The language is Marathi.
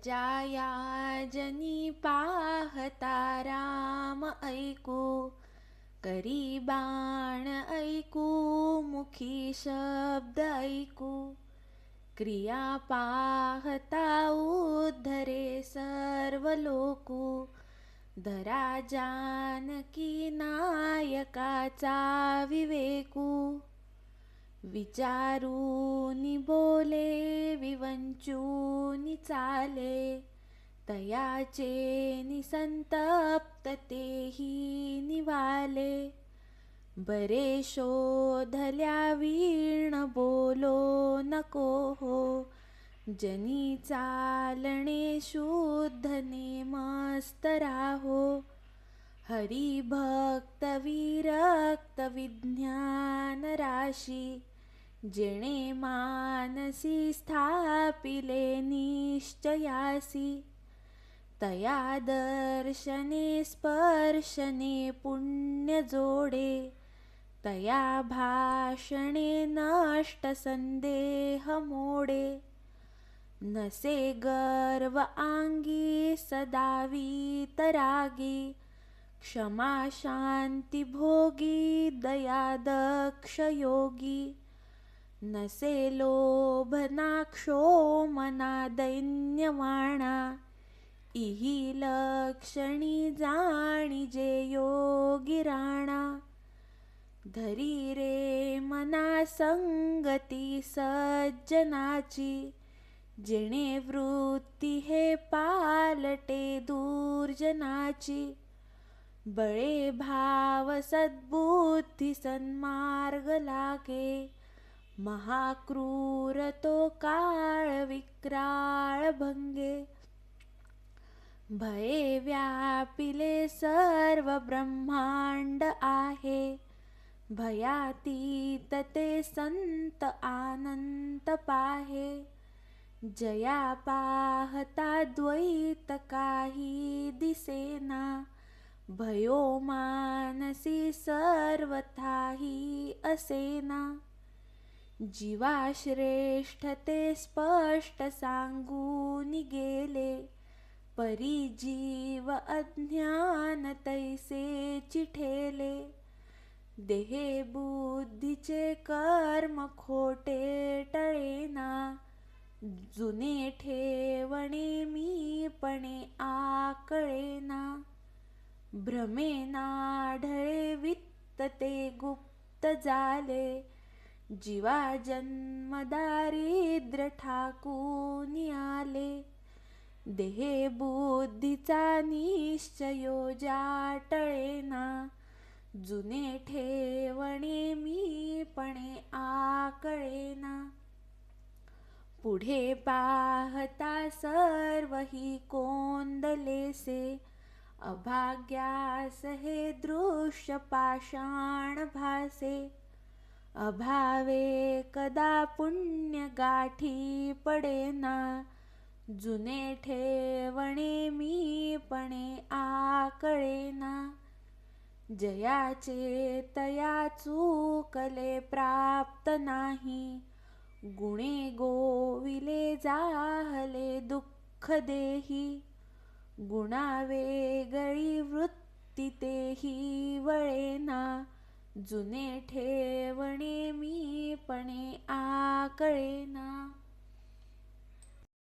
जाया जनी पाहता राम ऐकू, करी बाण ऐकू, मुखी शब्द ऐकू, क्रिया पाहता उद्धरे सर्व लोकू, धरा जानकी नायकाचा विवेकू, विचारूनी बोले विवंचूनी चाले, तयाचे निसंतप्त तेही निवाले, बरे शोधल्या वीण बोलो नको हो, जनी चालणे शुद्ध नेमस्त राहो, हरिभक्त विरक्त विज्ञान राशी, जेणे मानसी स्थापिले निश्चयासी, तया दर्शने स्पर्शने पुण्य जोडे, तया भाषणे नष्ट संदेह मोडे, नसे गर्व आंगी सदा वीतरागी, क्षमा शांती भोगी दया दक्ष योगी, नसे लोभ ना क्षोमना दैन्यवाणा, इही लक्षणी जाणिजे योगी राणा, धरी रे मना संगती सज्जनाची, जेणे वृत्ती हे पालटे दुर्जनाची, बळे भाव सद्बुद्धी सन्मार्ग लागे, महाक्रूर तो काळ विक्राळ भंगे, भये व्यापिले सर्व ब्रह्मांड आहे, भयातीत ते संत आनंत पाहे, जया पाहता द्वैत काही दिसेना, भयो मानसी सर्वथाही असेना, जीवा श्रेष्ठ ते स्पष्ट सांगून गेले, परी जीव अज्ञान तैसे चिठेले, देहे बुद्धीचे कर्म खोटे टळेना, जुने ठेवणे मीपणे आकळेना, भ्रमे नाढळे वित्त ते गुप्त जाले, जीवा जन्म दारिद्र्य ठाकून आले, देहे बुद्धीचा निश्चयो जाटळेना, जुने ठेवणे मीपणे आकळेना, पुढे पाहता सर्व ही कोंदलेसे, अभाग्यास हे दृश्य पाषाण भासे, अभावे कदा पुण्य गाठी पडेना, जुने ठेवणे मीपणे आकळेना, जयाचे तया चूकले प्राप्त नाही, गुणे गोविले जाहले दुःख देही, गुणा वेगळी वृत्ती तेही वळेना, जुने ठेवणे मीपणे आकळेना.